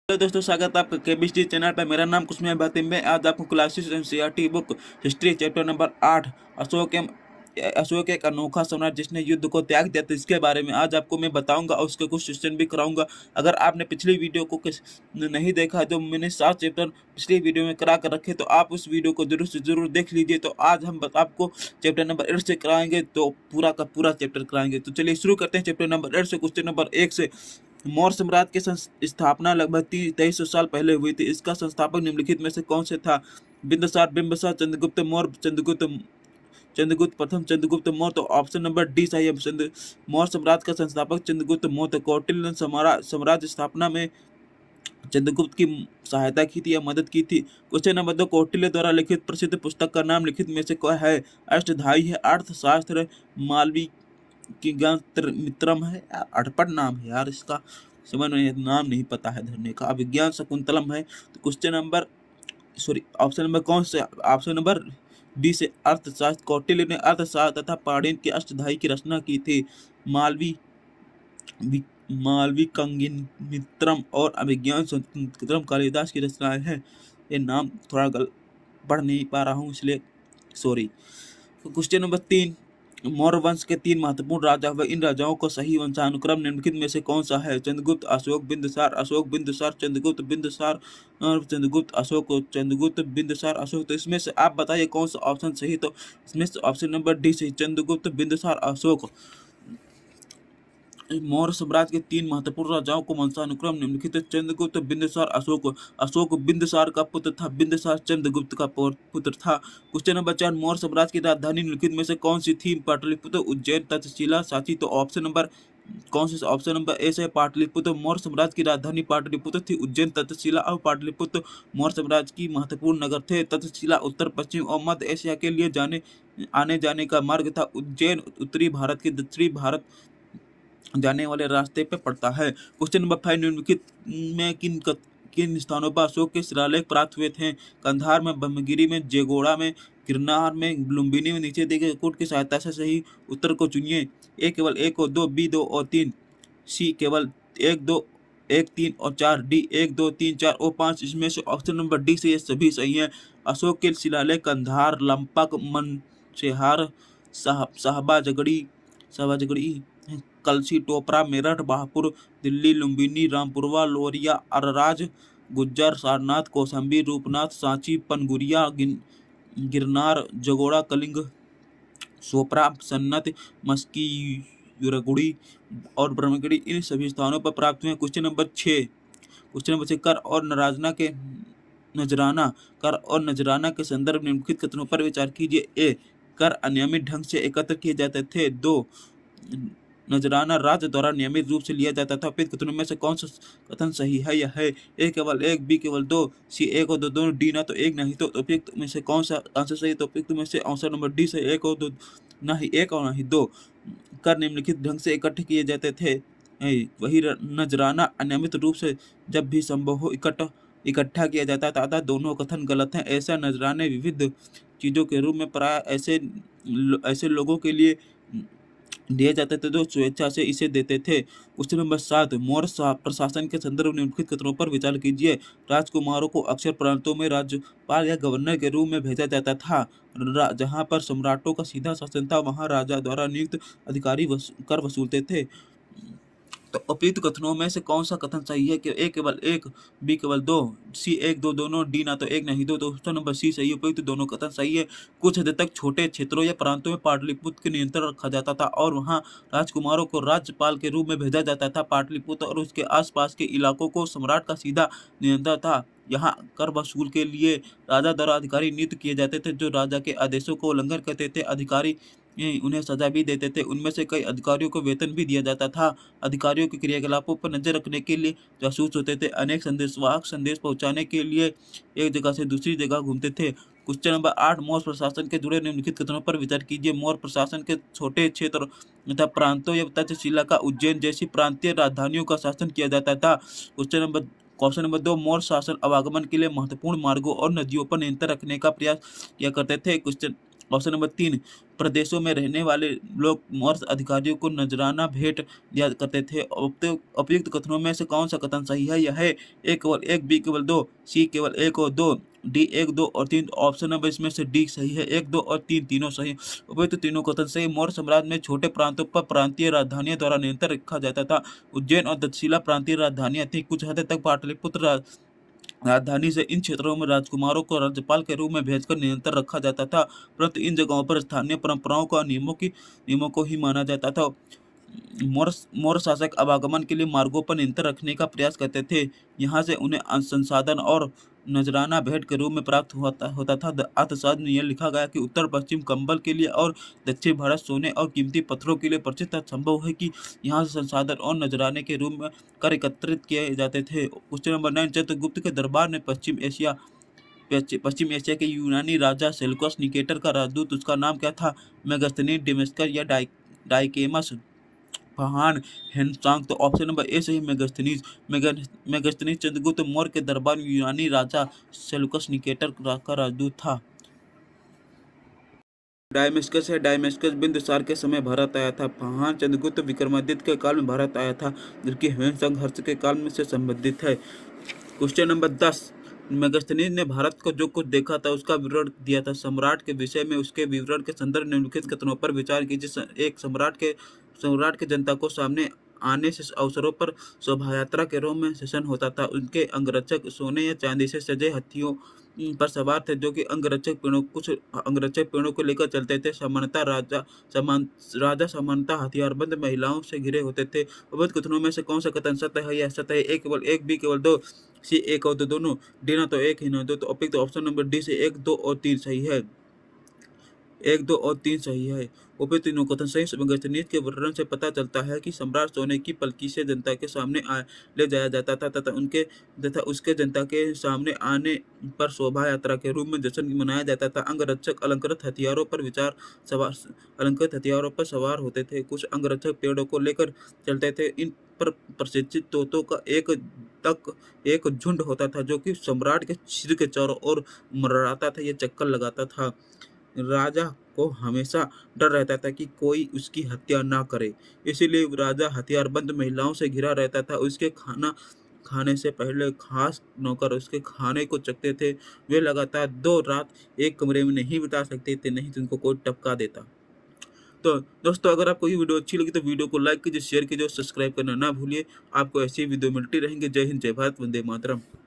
Hello दोस्तों, स्वागत है आपका केमिस्ट्री चैनल पर। मेरा नाम कुसुम बातिम है। आज आपको classes NCERT book history chapter number 8 Ashok एक अनोखा सम्राट जिसने युद्ध को त्याग दिया था, इसके बारे में आज आपको मैं बताऊंगा और उसके कुछ क्वेश्चन भी कराऊंगा। अगर आपने पिछली वीडियो को नहीं देखा जो मैंने 7 चैप्टर पिछली वीडियो में करा कर रखे, तो आप उस वीडियो को जरूर से जरूर देख लीजिए। तो आज हम आपको चैप्टर नंबर 8 से कराएंगे, तो पूरा का पूरा चैप्टर कराएंगे। तो चलिए शुरू करते हैं चैप्टर नंबर 8 से। क्वेश्चन नंबर 1 से, मौर्य साम्राज्य की स्थापना लगभग 2300 साल पहले हुई थी। इसका संस्थापक निम्नलिखित में से कौन से था? बिंदुसार, बिंबिसार, चंद्रगुप्त मौर्य, चंद्रगुप्त प्रथम, चंद्रगुप्त मौर्य। तो ऑप्शन नंबर डी सही है। मौर्य साम्राज्य का संस्थापक चंद्रगुप्त मौर्य। कौटिल्य ने साम्राज्य स्थापना में चंद्रगुप्त की सहायता की थी या मदद की थी? क्वेश्चन नंबर 2, कौटिल्य द्वारा लिखित प्रसिद्ध पुस्तक का नाम लिखित में से कौन है? अष्टधाई है, अर्थशास्त्र, मालवी की मित्रम है। अटपट नाम है यार, इसका समझ में नाम नहीं पता है धरने का। अभिज्ञान शकुंतलम है। तो क्वेश्चन नंबर ऑप्शन नंबर कौन से? ऑप्शन नंबर बी से अर्थशास्त्र। कौटिल्य ने अर्थशास्त्र तथा पाणिनि की अष्टधाई की रचना की थी। मालवी मालवी कंगिमित्रम और अभिज्ञान शकुंतलम कालिदास की रचनाएं हैं। ये नाम थोड़ा पढ़ नहीं पा रहा हूँ, इसलिए सॉरी। क्वेश्चन नंबर 3, मौर्य वंश के 3 महत्वपूर्ण राजा हुए। इन राजाओं का सही वंशानुक्रम निम्नलिखित में से कौन सा है? चंद्रगुप्त, अशोक, बिंदुसार, अशोक, बिंदुसार, चंद्रगुप्त, बिंदुसार, चंद्रगुप्त, अशोक, चंद्रगुप्त, बिंदुसार, अशोक। तो इसमें से आप बताइए कौन सा ऑप्शन सही? तो इसमें से ऑप्शन नंबर डी सही, चंद्रगुप्त, बिंदुसार, अशोक। मौर्य साम्राज्य के 3 महत्वपूर्ण राजाओं को वंशानुक्रम निम्नलिखित: चंद्रगुप्त, बिंदुसार, अशोक। अशोक बिंदुसार का पुत्र था, बिंदुसार चंद्रगुप्त का पुत्र था। क्वेश्चन नंबर 4, मौर्य साम्राज्य की राजधानी निम्नलिखित में से कौन सी थी? पाटलिपुत्र, उज्जैन, तक्षशिला, सांची। तो ऑप्शन नंबर कौन से? ऑप्शन नंबर ए से पाटलिपुत्र। मौर्य साम्राज्य की राजधानी पाटलिपुत्र थी। उज्जैन, तक्षशिला और पाटलिपुत्र मौर्य साम्राज्य की महत्वपूर्ण नगर थे। तक्षशिला उत्तर पश्चिम और मध्य एशिया के लिए आने जाने का मार्ग था। उज्जैन उत्तरी भारत के दक्षिणी भारत जाने वाले रास्ते पे पड़ता है। क्वेश्चन नंबर 5, निम्नलिखित में किन स्थानों पर अशोक के शिलालेख प्राप्त हुए थे? कंधार में, ब्रह्मगिरी में, जेगोड़ा में, गिरनार में, लुम्बिनी में। नीचे दिए गए कोड की सहायता से सही उत्तर को चुनिए। ए केवल 1 और 2, बी 2 और 3, सी केवल 1, 2, 1, 3 और 4, डी 1, 2, 3, 4 और 5। इसमें से ऑप्शन नंबर डी से ये सभी सही है। अशोक के शिलालेख कंधार, लंपक, मनसेहार, साहबा जगड़ी, कलसी, टोपरा, मेरठ, बहापुर, दिल्ली, लुम्बिनी, रामपुरवा, लोरिया, अरराज, गुज्जर, सारनाथ, कौशाम्बी, रूपनाथ, सांची, पनगुरिया, गिरनार, जगोड़ा, कलिंग, सोपरा, सन्नत, मस्की, युरगुड़ी और ब्रह्मगिरी। इन सभी स्थानों पर प्राप्त हुए। क्वेश्चन नंबर 6, कर और नजराना के संदर्भ निम्नलिखित कथनों पर विचार कीजिए। ए, कर अनियमित ढंग से एकत्र किए जाते थे। 2, नजराना राज्य द्वारा नियमित रूप से लिया जाता था। उपयुक्त कथनों में से कौन सा कथन सही है? यह है ए केवल 1, बी केवल 2, सी 1 और 2 दोनों, डी ना तो 1 नहीं तो उपयुक्त में से कौन सा आंसर सही? तो उपयुक्त में से आंसर नंबर डी से 1 और 2, ना ही 1 और ना ही 2 कर निम्नलिखित ढंग से इकट्ठे किए जाते थे। वही नजराना अनियमित रूप से जब भी संभव हो इकट्ठा किया जाता था। अतः दोनों कथन गलत हैं। ऐसा नजराने विविध चीजों के रूप में प्राय ऐसे लोगों के लिए दिए जाते थे जो स्वेच्छा से इसे देते थे। क्वेश्चन नंबर 7, मौर्य प्रशासन के संदर्भ निम्नलिखित कथनों पर विचार कीजिए। राजकुमारों को अक्सर प्रांतों में राज्यपाल या गवर्नर के रूप में भेजा जाता था। जहां पर सम्राटों का सीधा शासन था, वहां राजा द्वारा नियुक्त अधिकारी कर वसूलते थे। तो उपयुक्त कथनों में से कौन सा कथन सही है? कि ए केवल 1, बी केवल 2, सी 1, 2 दोनों, डी ना तो 1 नहीं 2। तो ऑप्शन नंबर सी सही है। उपयुक्त दोनों कथन सही है। कुछ हद तक छोटे क्षेत्रों या प्रांतों में पाटलिपुत्र के नियंत्रण रखा जाता था और वहां राजकुमारों को राज्यपाल के रूप में भेजा जाता था। पाटलिपुत्र और उसके आसपास के इलाकों को सम्राट का सीधा नियंत्रण था। यहाँ कर वसूल के लिए राजा द्वारा अधिकारी नियुक्त किए जाते थे जो राजा के आदेशों को उल्लंघन करते थे। अधिकारी उन्हें सजा भी देते थे। उनमें से कई अधिकारियों को वेतन भी दिया जाता था। अधिकारियों के क्रियाकलापों पर नजर रखने के लिए जासूस होते थे। अनेक संदेशवाहक संदेश पहुंचाने के लिए एक जगह से दूसरी जगह घूमते थे। क्वेश्चन नंबर 8, मौर्य प्रशासन के जुड़े निम्नलिखित कथनों पर विचार कीजिए। मौर्य प्रशासन के छोटे क्षेत्र तथा प्रांतों या तक्षशिला का उज्जैन जैसी प्रांतीय राजधानियों का शासन किया जाता था। क्वेश्चन नंबर 2, मौर्य शासन आवागमन के लिए महत्वपूर्ण मार्गों और नदियों पर नियंत्रण रखने का प्रयास किया करते थे। क्वेश्चन ऑप्शन नंबर 3, प्रदेशों में रहने वाले लोग मौर्य अधिकारियों को नजराना भेंट दिया करते थे। उपयुक्त कथनों में से कौन सा कथन सही है? यह है ए केवल 1, बी केवल 2, सी केवल 1 और 2, डी 1, 2 और 3। ऑप्शन नंबर इसमें से डी सही है, 1, 2 और 3 तीनों सही। उपयुक्त तीनों कथन सही। मौर्य साम्राज्य में छोटे प्रांतों पर प्रांतीय राजधानियों द्वारा नियंत्रण रखा जाता था। उज्जैन और तक्षशिला प्रांतीय राजधानियां थी। कुछ हद तक पाटलिपुत्र राजधानी से इन क्षेत्रों में राजकुमारों को राज्यपाल के रूप में भेजकर नियंत्रण रखा जाता था, परंतु इन जगहों पर स्थानीय परंपराओं का नियमों को ही माना जाता था। मौर्य शासक आवागमन के लिए मार्गों पर नियंत्रण रखने का प्रयास करते थे। यहाँ से उन्हें संसाधन और नजराना भेंट के रूप में प्राप्त होता था। अर्थशास्त्र में यह लिखा गया कि उत्तर पश्चिम कंबल के लिए और दक्षिण भारत सोने और कीमती पत्थरों के लिए परिचित था। संभव है कि यहाँ से संसाधन और नजराने के रूप में कर एकत्रित किए जाते थे। क्वेश्चन नंबर 9, चंद्रगुप्त के दरबार में पश्चिम एशिया के यूनानी राजा सेल्यूकस निकेटर का राजदूत, उसका नाम क्या था? मेगास्थनीज, डेमेस्कस या डाइकेमस, फहान, हेनसांग। तो ऑप्शन नंबर ए सही, मेगास्थनीज चंद्रगुप्त मौर्य के दरबार में यूनानी राजा सेल्यूकस निकेटर का राजदूत था। डायमेस्कस है, डायमेस्कस बिंदुसार के समय भारत आया था। फहान चंद्रगुप्त विक्रमादित्य के काल में भारत आया था, जबकि हेनसांग हर्ष के काल में से संबंधित है। क्वेश्चन नंबर 10, मेगास्थनीज ने भारत को जो कुछ देखा था उसका विवरण दिया था। सम्राट के विषय में उसके विवरण के संदर्भ निम्नलिखित कथनों पर विचार कीजिए। एक, सम्राट के जनता को सामने आने से अवसरों पर शोभायात्रा के रूप में शासन होता था। उनके अंगरक्षक सोने या चांदी से सजे हाथियों पर सवार थे, जो कि कुछ अंगरक्षक पेड़ों को लेकर चलते थे। राजा सामान्यतः हथियारबंद महिलाओं से घिरे होते थे। उपरोक्त कथनों में से कौन सा कथन सत्य है? यह सत्य है, ए केवल 1, बी केवल 2, सी 1 और 2 दोनों, डी ना तो 1 ही ना 2। तो उपयुक्त ऑप्शन नंबर डी से 1, 2 और 3 सही है। 1, 2 और 3 सही है। उपयुक्त तीनों कथन सही। मेगास्थनीज के वर्णन से पता चलता है कि सम्राट सोने की पलकी से जनता के सामने ले जाया जाता था तथा उसके जनता के सामने आने पर शोभा यात्रा के रूप में जश्न मनाया जाता था। अंगरक्षक अलंकृत हथियारों पर सवार होते थे। कुछ अंगरक्षक पेड़ों को लेकर चलते थे। इन पर प्रशिक्षित तोतों का एक झुंड होता था, जो कि सम्राट के सिर के चारों ओर मंडराता था या चक्कर लगाता था। राजा को हमेशा डर रहता था कि कोई उसकी हत्या ना करे, इसीलिए राजा हथियारबंद महिलाओं से घिरा रहता था। उसके खाना खाने से पहले खास नौकर उसके खाने को चखते थे। वे लगातार 2 रात एक कमरे में नहीं बिता सकते थे, नहीं तो उनको कोई टपका देता। तो दोस्तों, अगर आपको ये वीडियो अच्छी लगी तो वीडियो को लाइक कीजिए, शेयर कीजिए और सब्सक्राइब करना ना भूलिए। आपको ऐसी वीडियो मिलती रहेंगे। जय हिंद, जय भारत, वंदे मातरम।